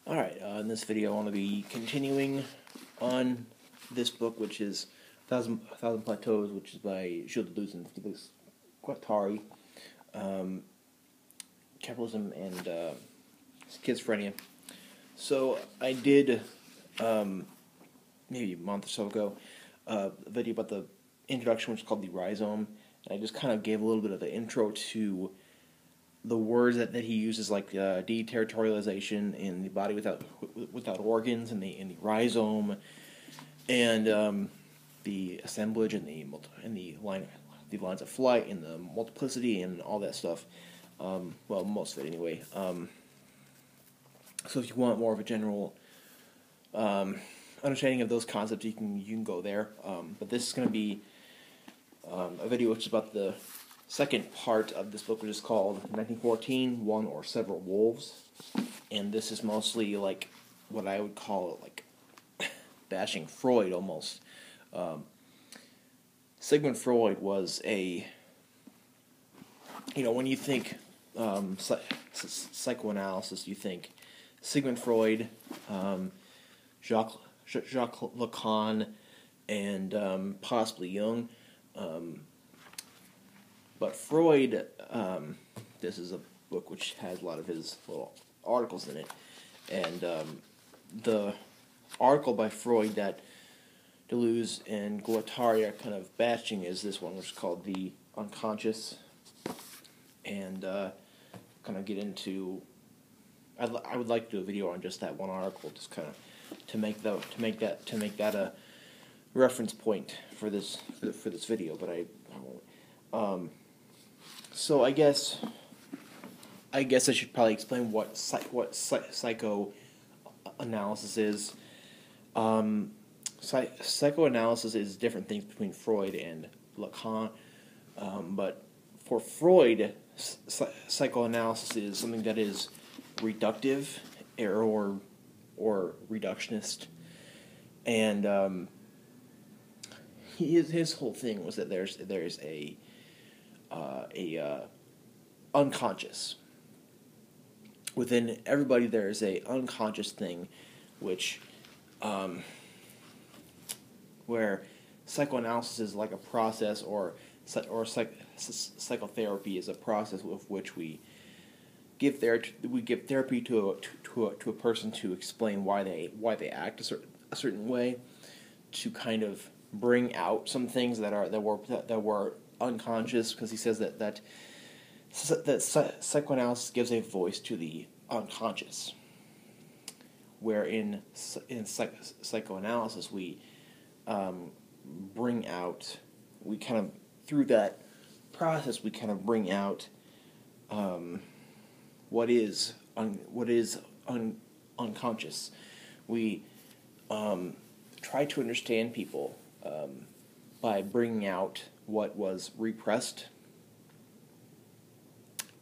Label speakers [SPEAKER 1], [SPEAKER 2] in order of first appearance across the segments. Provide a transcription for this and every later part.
[SPEAKER 1] Alright, in this video I want to be continuing on this book, which is A Thousand Plateaus, which is by Deleuze and Guattari, Capitalism and Schizophrenia. So I did, maybe a month or so ago, a video about the introduction, which is called the rhizome, and I just kind of gave a little bit of the intro to the words that he uses, like deterritorialization in the body without organs, and the rhizome, and the assemblage, and the lines of flight, and the multiplicity, and all that stuff. Well, most of it anyway. So if you want more of a general understanding of those concepts, you can go there. But this is going to be a video which is about the second part of this book, which is called 1914, One or Several Wolves. And this is mostly like what I would call like bashing Freud almost. Sigmund Freud was when you think psychoanalysis, you think Sigmund Freud, Jacques Lacan, and possibly Jung. But Freud, this is a book which has a lot of his little articles in it, and the article by Freud that Deleuze and Guattari are kind of bashing is this one, which is called The Unconscious, and kind of get into. I would like to do a video on just that one article, just kind of to make that a reference point for this video, but I won't. So I guess I should probably explain what psychoanalysis is. Psychoanalysis is different things between Freud and Lacan, but for Freud, psychoanalysis is something that is reductive or reductionist, and his whole thing was that there's a unconscious. Within everybody, there is a unconscious thing, which where psychoanalysis is like a process, or psychotherapy is a process with which we give therapy to a person to explain why they act a certain way, to kind of bring out some things that were unconscious, because he says that psychoanalysis gives a voice to the unconscious, where in psychoanalysis we bring out, through that process we kind of bring out what is unconscious. We try to understand people by bringing out what was repressed,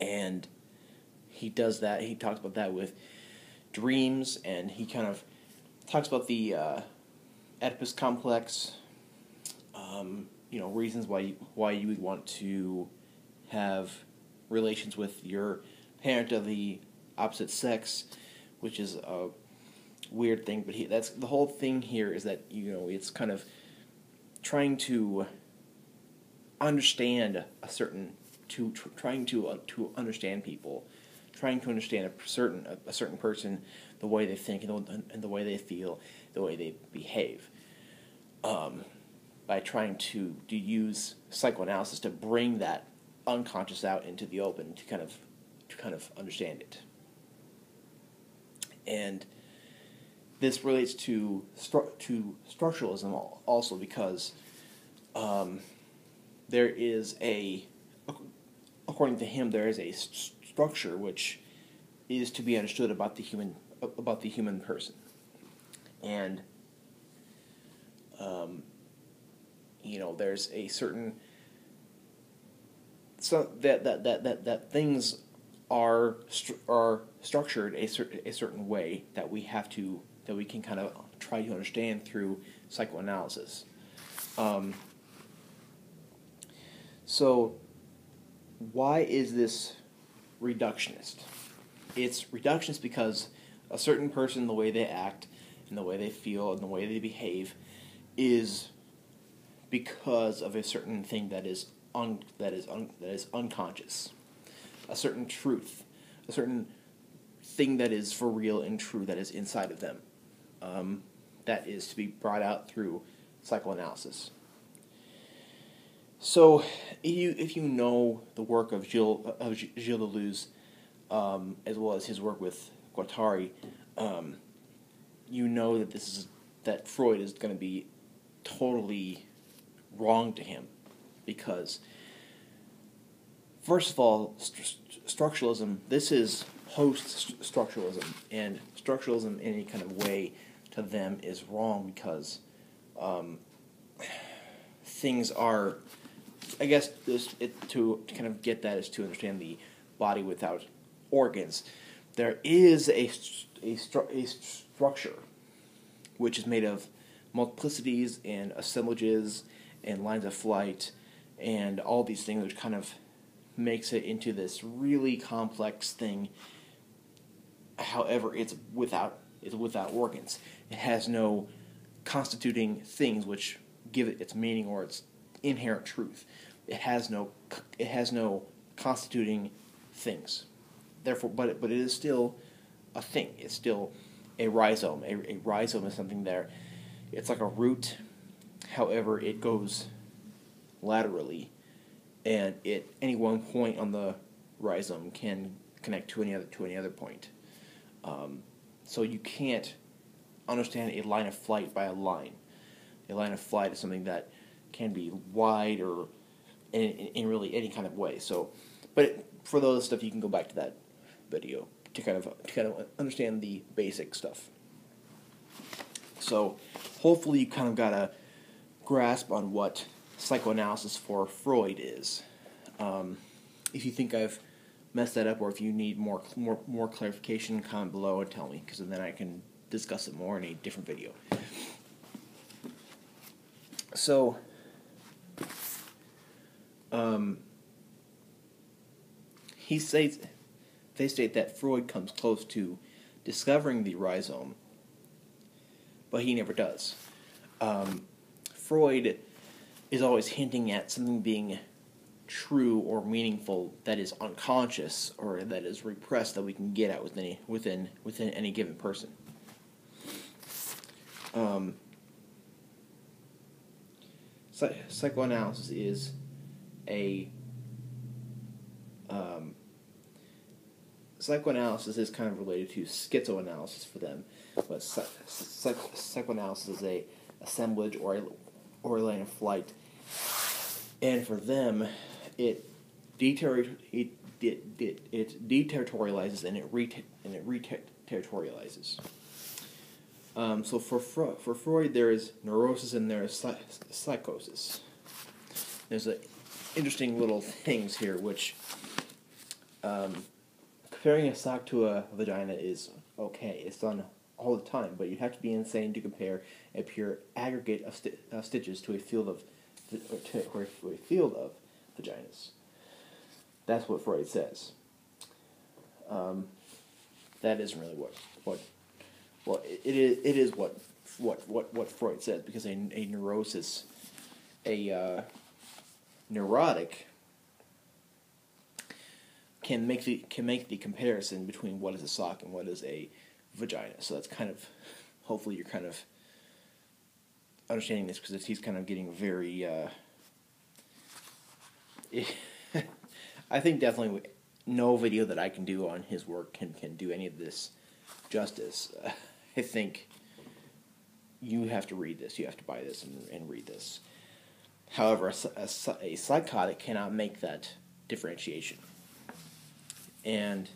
[SPEAKER 1] and he does that. He talks about that with dreams, and he kind of talks about the Oedipus complex. Reasons why you would want to have relations with your parent of the opposite sex, which is a weird thing. But that's the whole thing here, is that it's kind of trying to understand trying to understand people, trying to understand a certain person, the way they think and the way they feel, the way they behave, by trying to use psychoanalysis to bring that unconscious out into the open, to kind of understand it. And this relates to structuralism also, because there is according to him, there is a structure which is to be understood about the human person, and there's a certain that things are structured a certain way that we can kind of try to understand through psychoanalysis. So why is this reductionist? It's reductionist because a certain person, the way they act, and the way they feel, and the way they behave, is because of a certain thing that is unconscious, a certain truth, a certain thing that is for real and true that is inside of them, that is to be brought out through psychoanalysis. So, if you know the work of Gilles Deleuze, as well as his work with Guattari, you know that Freud is going to be totally wrong to him, because first of all, structuralism. This is post-structuralism, and structuralism in any kind of way to them is wrong because things are. I guess to kind of get that is to understand the body without organs. There is a structure which is made of multiplicities and assemblages and lines of flight and all these things, which kind of makes it into this really complex thing. However, it's without organs. It has no constituting things which give it its meaning or its inherent truth. It has no constituting things. Therefore, but it is still a thing. It's still a rhizome. A rhizome is something there. It's like a root. However, it goes laterally, and at any one point on the rhizome can connect to any other point. So you can't understand a line of flight by a line. A line of flight is something that can be wide or in really any kind of way. So, but for those stuff, you can go back to that video to kind of understand the basic stuff. So, hopefully, you kind of got a grasp on what psychoanalysis for Freud is. If you think I've messed that up, or if you need more clarification, comment below and tell me, because then I can discuss it more in a different video. So, they state that Freud comes close to discovering the rhizome, but he never does. Freud is always hinting at something being true or meaningful that is unconscious or that is repressed that we can get at within any given person. Psychoanalysis is psychoanalysis is kind of related to schizoanalysis for them, but psychoanalysis is a assemblage or a line of flight, and for them, it deterritorializes and it re-territorializes. So for Freud, there is neurosis and there is psychosis. There's interesting little things here, which comparing a sock to a vagina is okay. It's done all the time, but you'd have to be insane to compare a pure aggregate of stitches to a field of vaginas. That's what Freud says. That isn't really what it is what Freud says, because a neurosis, a neurotic can make the comparison between what is a sock and what is a vagina. So that's kind of, hopefully you're kind of understanding this, because he's kind of getting very I think definitely no video that I can do on his work can do any of this justice. I think you have to read this, you have to buy this and read this. However, a psychotic cannot make that differentiation. And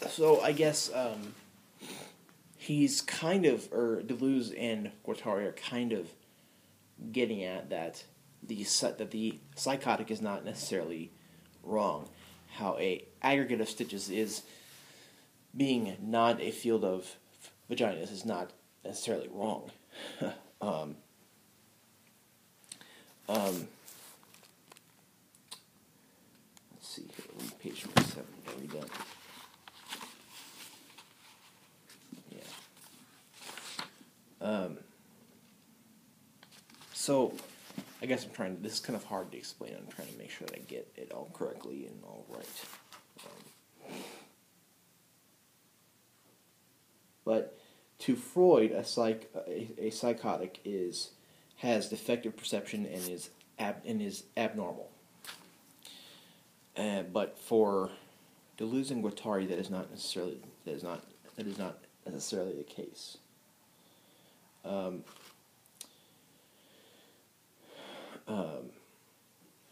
[SPEAKER 1] so I guess he's kind of, or Deleuze and Guattari are kind of getting at that the psychotic is not necessarily wrong. How a aggregate of stitches is being not a field of vaginas is not necessarily wrong. see here. Read page 27. Did I read that? Yeah. So, I guess this is kind of hard to explain. I'm trying to make sure that I get it all correctly and all right. But to Freud, a psychotic has defective perception and is abnormal. But for Deleuze and Guattari, that is not necessarily the case.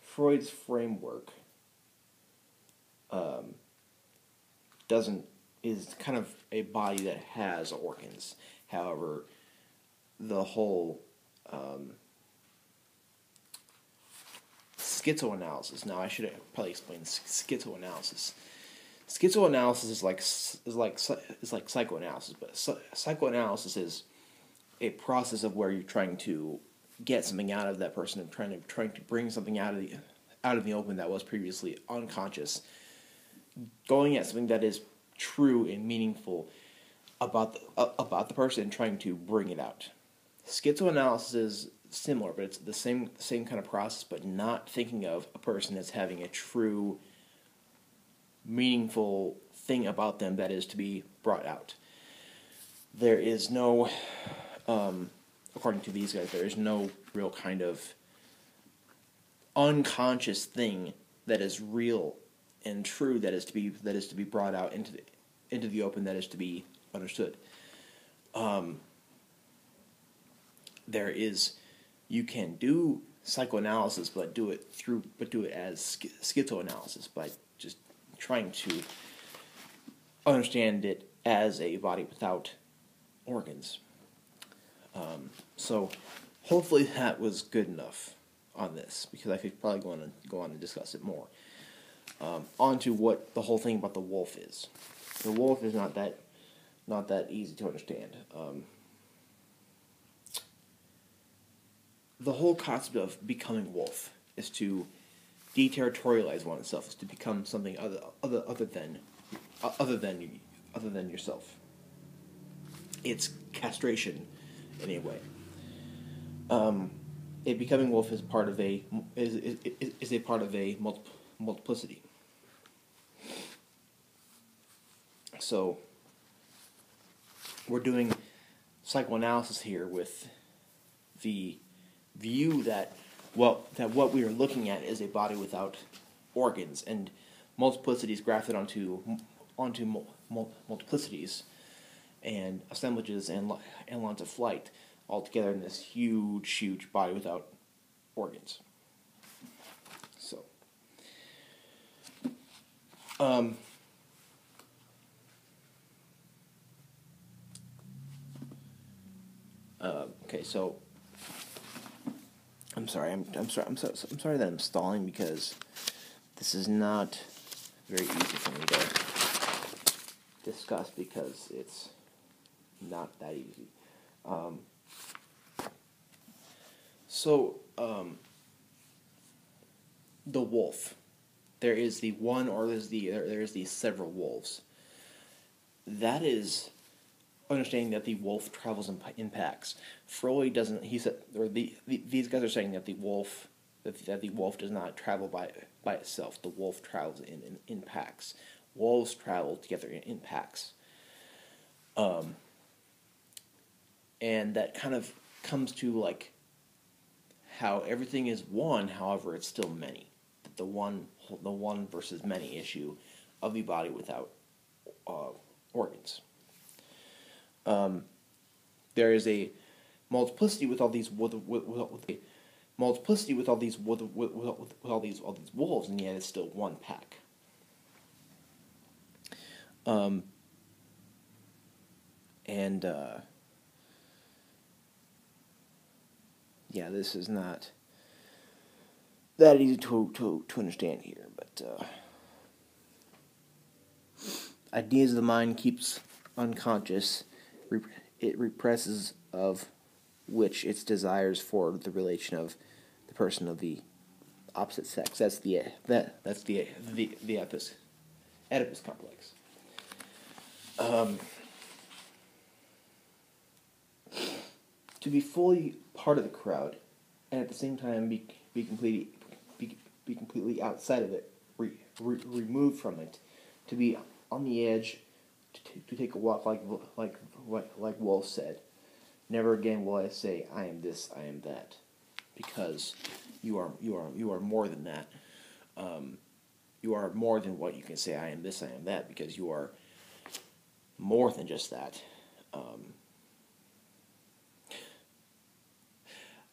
[SPEAKER 1] Freud's framework is kind of a body that has organs. However, the whole schizoanalysis. Now, I should probably explain schizoanalysis. Schizoanalysis is like psychoanalysis, but psychoanalysis is a process of where you're trying to get something out of that person and trying to bring something out of the open that was previously unconscious, going at something that is true and meaningful about the person and trying to bring it out. Schizoanalysis is similar, but it's the same kind of process, but not thinking of a person as having a true, meaningful thing about them that is to be brought out. There is no, according to these guys, there is no real kind of unconscious thing that is real and true that is to be brought out into the open, that is to be understood. You can do psychoanalysis, but do it as schizoanalysis by just trying to understand it as a body without organs. So hopefully that was good enough on this, because I could probably go on and discuss it more. On to what the whole thing about the wolf is. The wolf is not that easy to understand. The whole concept of becoming wolf is to deterritorialize oneself, is to become something other than yourself. It's castration in a way. Becoming wolf is part of a multiplicity. So we're doing psychoanalysis here with the view that what we are looking at is a body without organs, and multiplicities grafted onto multiplicities and assemblages and lines of flight, all together in this huge body without organs. So, okay, so I'm sorry that I'm stalling, because this is not very easy for me to discuss, because it's not that easy. The wolf. There is the one, or there is the several wolves. That is understanding that the wolf travels in packs. Freud doesn't. He said, or these guys are saying that the wolf does not travel by itself. The wolf travels in packs. Wolves travel together in packs. And that kind of comes to like how everything is one, however it's still many. The one versus many issue of the body without organs. There is a multiplicity with all these wolves, and yet it's still one pack. This is not that easy to understand here, but ideas of the mind keeps unconscious. It represses of which its desires for the relation of the person of the opposite sex. That's the Oedipus complex. To be fully part of the crowd, and at the same time be completely outside of it, removed from it, to be on the edge, to take a walk like Wolf said. Never again will I say I am this, I am that, because you are more than that. You are more than what you can say I am this, I am that, because you are more than just that.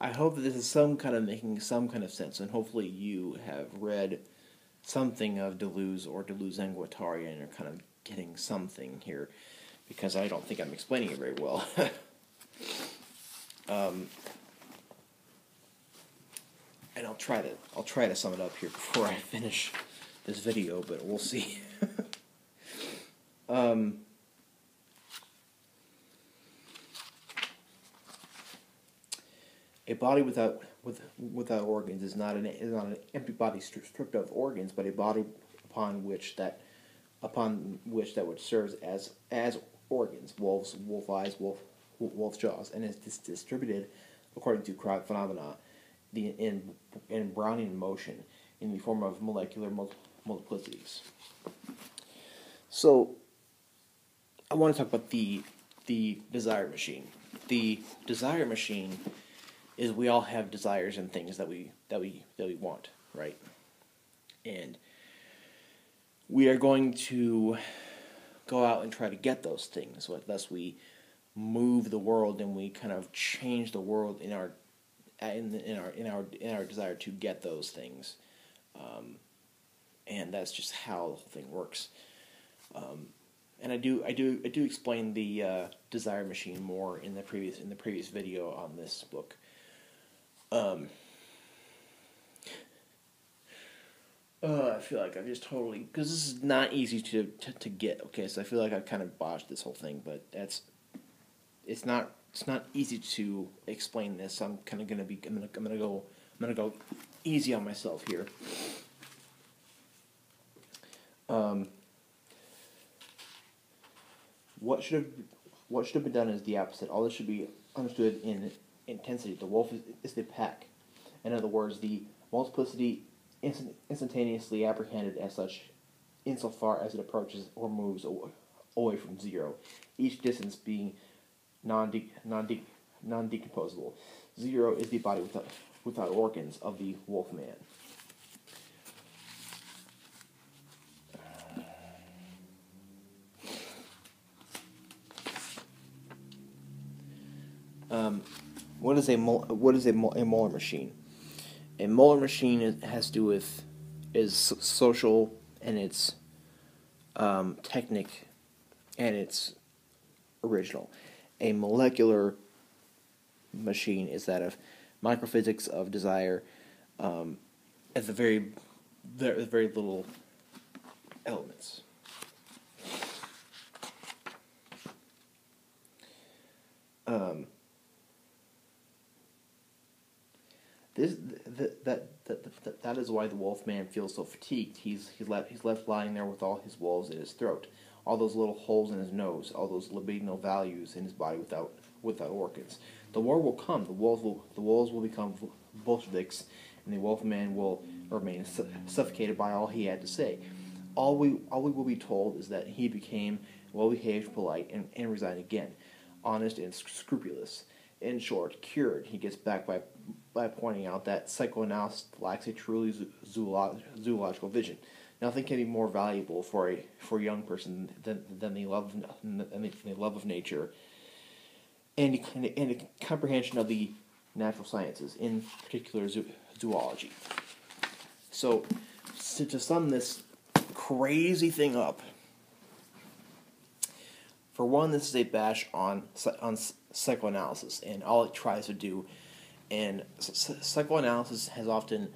[SPEAKER 1] I hope that this is making some kind of sense, and hopefully you have read something of Deleuze or Deleuze and Guattari and are kind of getting something here, because I don't think I'm explaining it very well. And I'll try to sum it up here before I finish this video, but we'll see. A body without organs is not an empty body stripped of organs, but a body upon which that would serve as organs: wolf eyes, wolf jaws, and is distributed according to crowd phenomena, in Brownian motion, in the form of molecular multiplicities. So, I want to talk about the desire machine. The desire machine is we all have desires and things that we want, right? And we are going to go out and try to get those things. Thus, we move the world and we kind of change the world in our desire to get those things, and that's just how the whole thing works. And I do explain the desire machine more in the previous video on this book. I feel like I've just totally, because this is not easy to get. Okay, so I feel like I've kind of botched this whole thing, but it's not easy to explain this. I'm kind of I'm gonna go easy on myself here. What should have been done is the opposite. All this should be understood in intensity. The wolf is the pack. In other words, the multiplicity instantaneously apprehended as such, insofar as it approaches or moves away from zero, each distance being non-decomposable. Zero is the body without organs of the wolf man. What is a molar machine? A molar machine has to do with social, and it's technic, and it's original. A molecular machine is that of microphysics of desire, at the very little elements. That is why the wolf man feels so fatigued. He's left lying there with all his wolves in his throat, all those little holes in his nose, all those libidinal values in his body without organs. The war will come. The wolves will become Bolsheviks, and the wolf man will remain suffocated by all he had to say. All we will be told is that he became well-behaved, polite, and resigned again, honest and scrupulous. In short, cured. He gets back by pointing out that psychoanalysis lacks a truly zoological vision. Nothing can be more valuable for a young person than the love of nature and a comprehension of the natural sciences, in particular zoology. So, to sum this crazy thing up, for one, this is a bash on psychoanalysis and all it tries to do. And psychoanalysis has often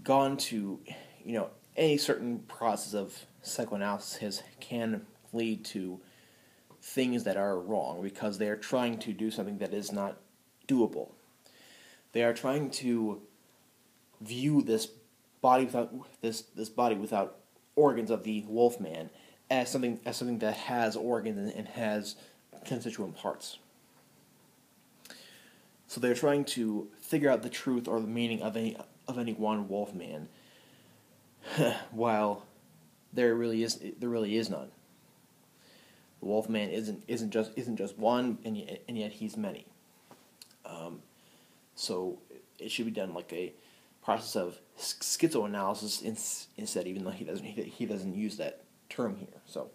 [SPEAKER 1] gone to, any certain process of psychoanalysis can lead to things that are wrong because they are trying to do something that is not doable. They are trying to view this body without this body without organs of the wolfman as something that has organs and has constituent parts. So they're trying to figure out the truth or the meaning of any one wolfman, while there really is none. The wolfman isn't just one, and yet he's many. So it should be done like a process of schizoanalysis instead, even though he doesn't use that term here. So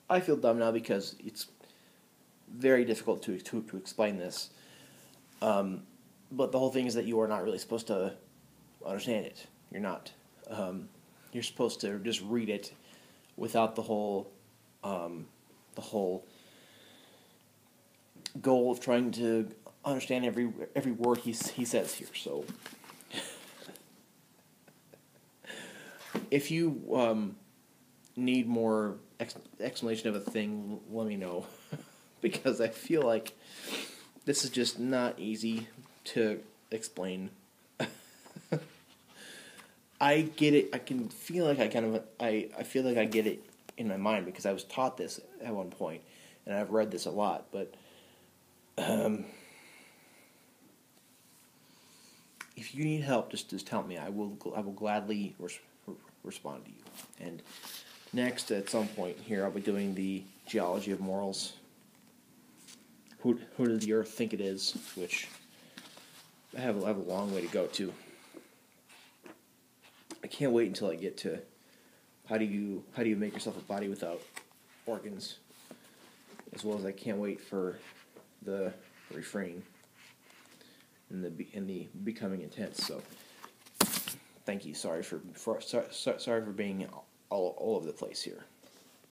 [SPEAKER 1] I feel dumb now because it's very difficult to explain this. But the whole thing is that you are not really supposed to understand it. You're not. You're supposed to just read it without the whole goal of trying to understand every word he says here. So, if you need more explanation of a thing, let me know, because I feel like this is just not easy to explain. I get it. I can feel like I feel like I get it in my mind because I was taught this at one point, and I've read this a lot. But if you need help, just tell me. I will gladly respond to you. And next, at some point here, I'll be doing the geology of morals. Who does the earth think it is? Which I have a long way to go to. I can't wait until I get to how do you make yourself a body without organs, as well as I can't wait for the refrain and the becoming intense. So thank you. Sorry for being all over the place here.